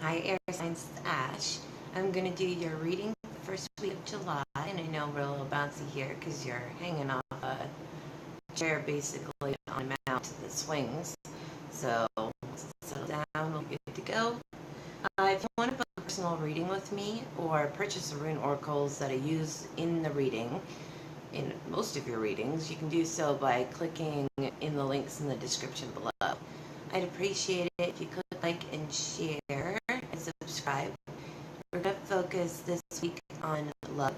Hi, Air Signs, it's Ash. I'm going to do your reading for the first week of July, and I know we're a little bouncy here because you're hanging off a chair basically on a mount that swings. So, settle down, we'll be good to go. If you want to book a personal reading with me or purchase the rune oracles that I use in the reading, in most of your readings, you can do so by clicking in the links in the description below. I'd appreciate it if you could like and share and subscribe. We're going to focus this week on love,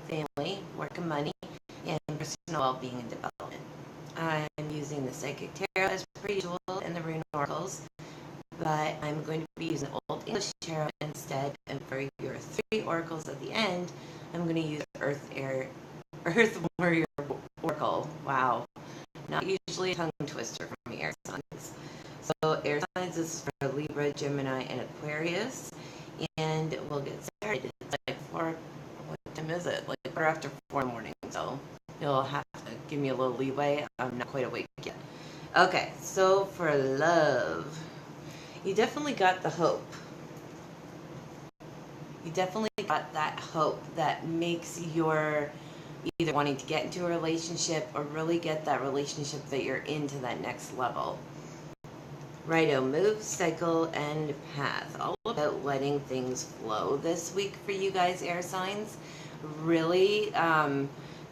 family, work and money, and personal well-being and development. I'm using the Psychic Tarot as per usual and the rune oracles, but I'm going to be using Old English Tarot instead, and for your 3 oracles at the end, I'm going to use Earth Warrior Oracle. Wow. Not usually a tongue twister from the air signs. So air signs is for Libra, Gemini, and Aquarius. And we'll get started. It's like what time is it? Like 4 after 4 in the morning. So you'll have to give me a little leeway. I'm not quite awake yet. Okay, so for love, you definitely got the hope. You definitely got that hope that makes your either wanting to get into a relationship or really get that relationship that you're into that next level. Righto, move, cycle, and path. All about letting things flow this week for you guys, air signs. Really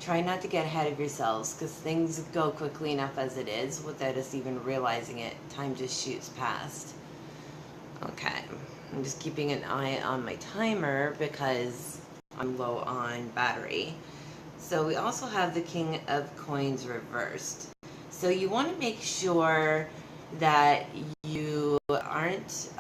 try not to get ahead of yourselves because things go quickly enough as it is without us even realizing it. Time just shoots past. Okay, I'm just keeping an eye on my timer because I'm low on battery. So we also have the King of Coins reversed. So you want to make sure that you aren't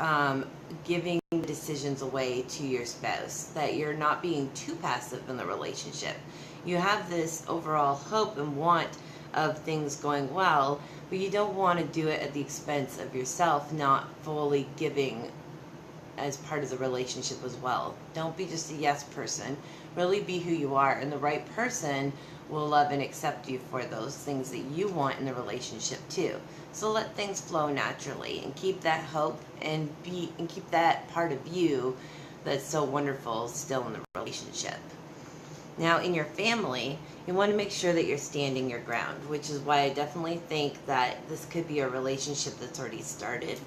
giving decisions away to your spouse, that you're not being too passive in the relationship. You have this overall hope and want of things going well, but you don't want to do it at the expense of yourself not fully giving as part of the relationship as well. Don't be just a yes person. Really be who you are, and the right person will love and accept you for those things that you want in the relationship too. So let things flow naturally and keep that hope and keep that part of you that's so wonderful still in the relationship. Now in your family, you want to make sure that you're standing your ground, which is why I definitely think that this could be a relationship that's already started,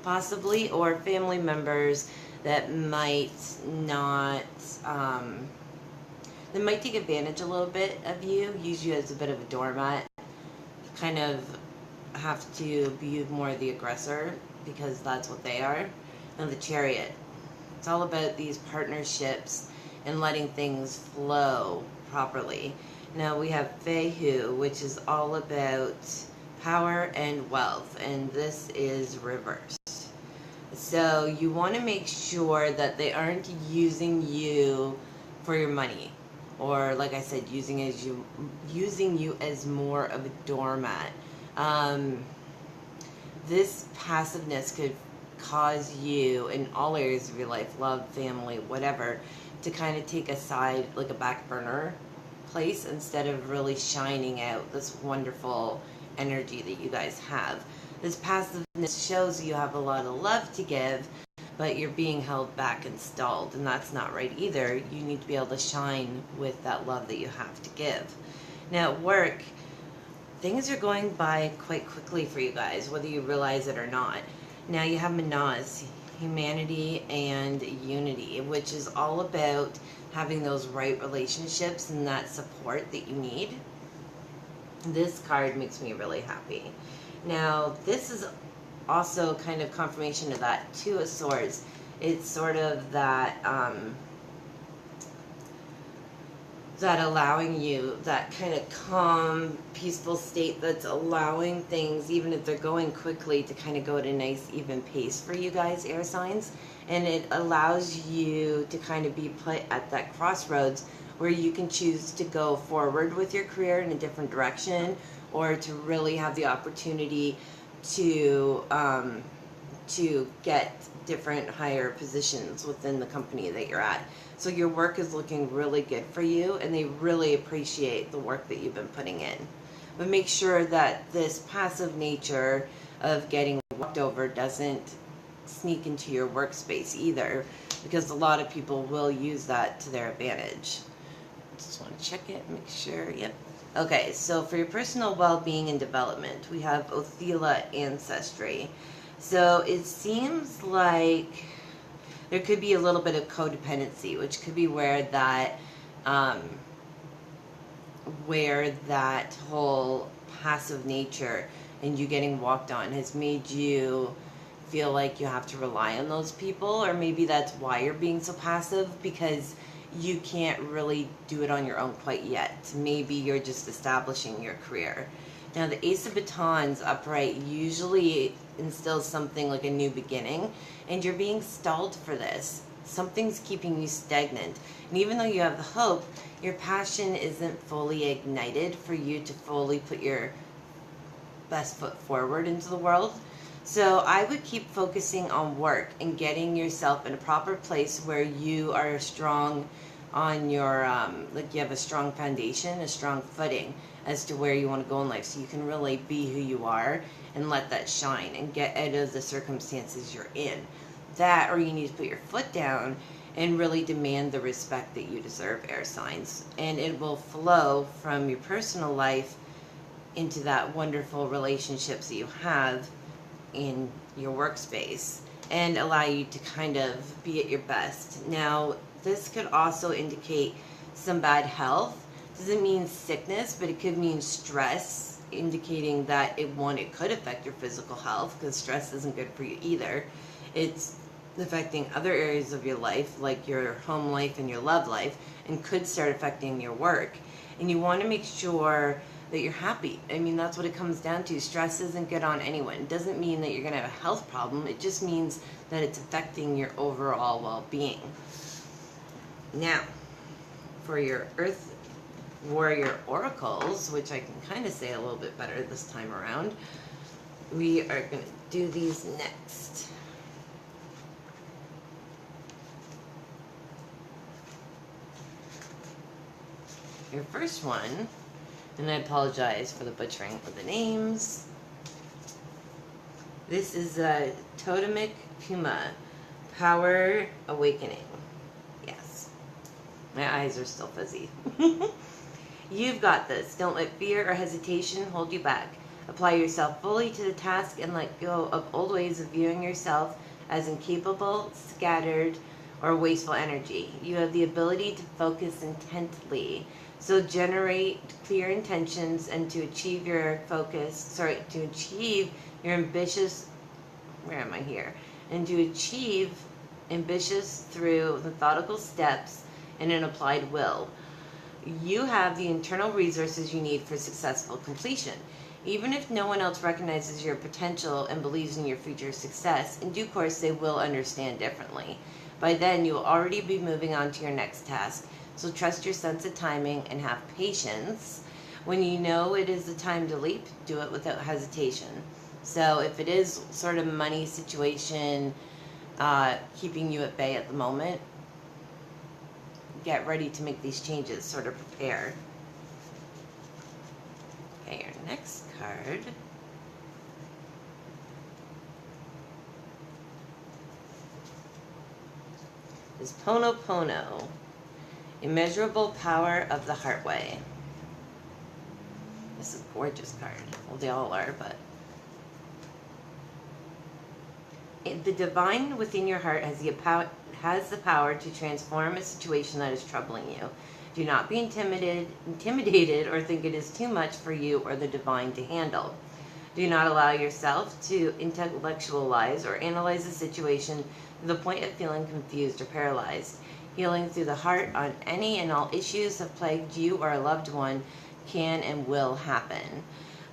possibly, or family members that might not, they might take advantage a little bit of you, use you as a bit of a doormat, kind of have to be more the aggressor because that's what they are. And the Chariot, it's all about these partnerships and letting things flow properly. Now we have Fehu, which is all about power and wealth, and this is reversed. So you want to make sure that they aren't using you for your money, or like I said, using you as more of a doormat. This passiveness could cause you in all areas of your life, love, family, whatever, to kind of take a side, like a back burner place, instead of really shining out this wonderful energy that you guys have. This passiveness shows you have a lot of love to give, but you're being held back and stalled, and that's not right either. You need to be able to shine with that love that you have to give. Now at work, things are going by quite quickly for you guys, whether you realize it or not. Now you have Manaz, humanity and unity, which is all about having those right relationships and that support that you need. This card makes me really happy. Now this is also kind of confirmation of that. Two of Swords. It's sort of that that allowing you, that kind of calm, peaceful state that's allowing things, even if they're going quickly, to kind of go at a nice, even pace for you guys, air signs. And it allows you to kind of be put at that crossroads where you can choose to go forward with your career in a different direction, or to really have the opportunity to get different higher positions within the company that you're at. So your work is looking really good for you, and they really appreciate the work that you've been putting in. But make sure that this passive nature of getting walked over doesn't sneak into your workspace either, because a lot of people will use that to their advantage. Just want to check it, make sure. Yep. Okay, so for your personal well-being and development, we have Othela ancestry. So it seems like there could be a little bit of codependency, which could be where that whole passive nature and you getting walked on has made you feel like you have to rely on those people, or maybe that's why you're being so passive, because you can't really do it on your own quite yet. Maybe you're just establishing your career. Now, the Ace of Batons upright usually instills something like a new beginning, and you're being stalled for this. Something's keeping you stagnant. And even though you have the hope, your passion isn't fully ignited for you to fully put your best foot forward into the world. So I would keep focusing on work and getting yourself in a proper place where you are strong on your, like you have a strong foundation, a strong footing as to where you want to go in life, so you can really be who you are and let that shine and get out of the circumstances you're in. That, or you need to put your foot down and really demand the respect that you deserve, air signs. And it will flow from your personal life into that wonderful relationships that you have in your workspace and allow you to kind of be at your best. Now, this could also indicate some bad health. Doesn't mean sickness, but it could mean stress, indicating that it could affect your physical health, because stress isn't good for you either. It's affecting other areas of your life, like your home life and your love life, and could start affecting your work. And you want to make sure that you're happy. I mean, that's what it comes down to. Stress isn't good on anyone. It doesn't mean that you're going to have a health problem. It just means that it's affecting your overall well-being. Now, for your Earth Warrior Oracles, which I can kind of say a little bit better this time around, we are going to do these next. Your first one, and I apologize for the butchering of the names. This is a Totemic Puma, Power Awakening. Yes. My eyes are still fuzzy. You've got this. Don't let fear or hesitation hold you back. Apply yourself fully to the task and let go of old ways of viewing yourself as incapable, scattered, or wasteful energy. You have the ability to focus intently. So generate clear intentions and to achieve your ambitious, and to achieve ambitious through methodical steps and an applied will. You have the internal resources you need for successful completion. Even if no one else recognizes your potential and believes in your future success, in due course they will understand differently. By then, you will already be moving on to your next task. So trust your sense of timing and have patience. When you know it is the time to leap, do it without hesitation. So if it is sort of money situation keeping you at bay at the moment, get ready to make these changes, sort of prepare. Okay, your next card is Pono Pono. Immeasurable Power of the Heartway. This is a gorgeous card. Well, they all are, but the divine within your heart has the power to transform a situation that is troubling you. Do not be intimidated or think it is too much for you or the divine to handle. Do not allow yourself to intellectualize or analyze a situation to the point of feeling confused or paralyzed. Healing through the heart on any and all issues that plagued you or a loved one can and will happen.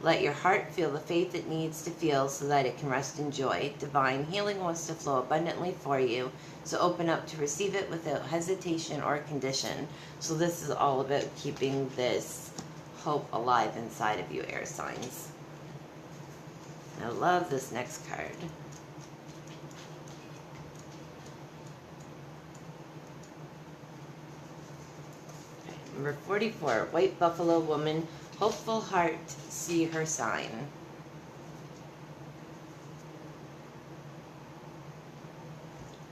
Let your heart feel the faith it needs to feel so that it can rest in joy. Divine healing wants to flow abundantly for you, so open up to receive it without hesitation or condition. So this is all about keeping this hope alive inside of you, air signs. I love this next card. Number 44, White Buffalo Woman, Hopeful Heart, See Her Sign.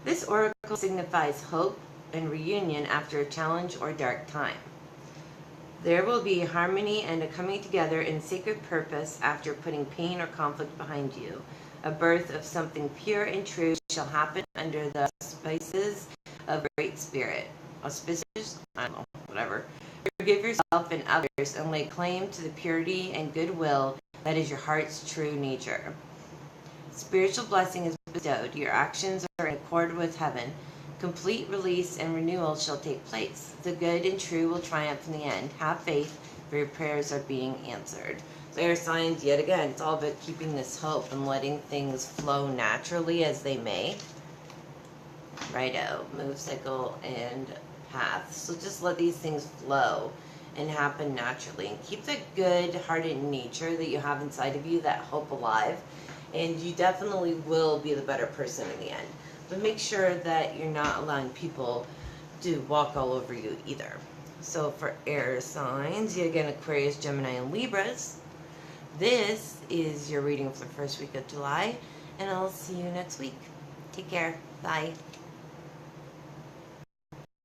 This oracle signifies hope and reunion after a challenge or dark time. There will be harmony and a coming together in sacred purpose after putting pain or conflict behind you. A birth of something pure and true shall happen under the auspices of Great Spirit. Auspices? I don't know, whatever. Forgive yourself and others and lay claim to the purity and goodwill that is your heart's true nature. Spiritual blessing is bestowed. Your actions are in accord with heaven. Complete release and renewal shall take place. The good and true will triumph in the end. Have faith, for your prayers are being answered. So air signs, yet again, it's all about keeping this hope and letting things flow naturally as they may. Righto, move, cycle, and path. So just let these things flow and happen naturally. And keep the good-hearted nature that you have inside of you, that hope alive. And you definitely will be the better person in the end. But make sure that you're not allowing people to walk all over you either. So for air signs, yet again, Aquarius, Gemini, and Libras, this is your reading for the first week of July. And I'll see you next week. Take care. Bye.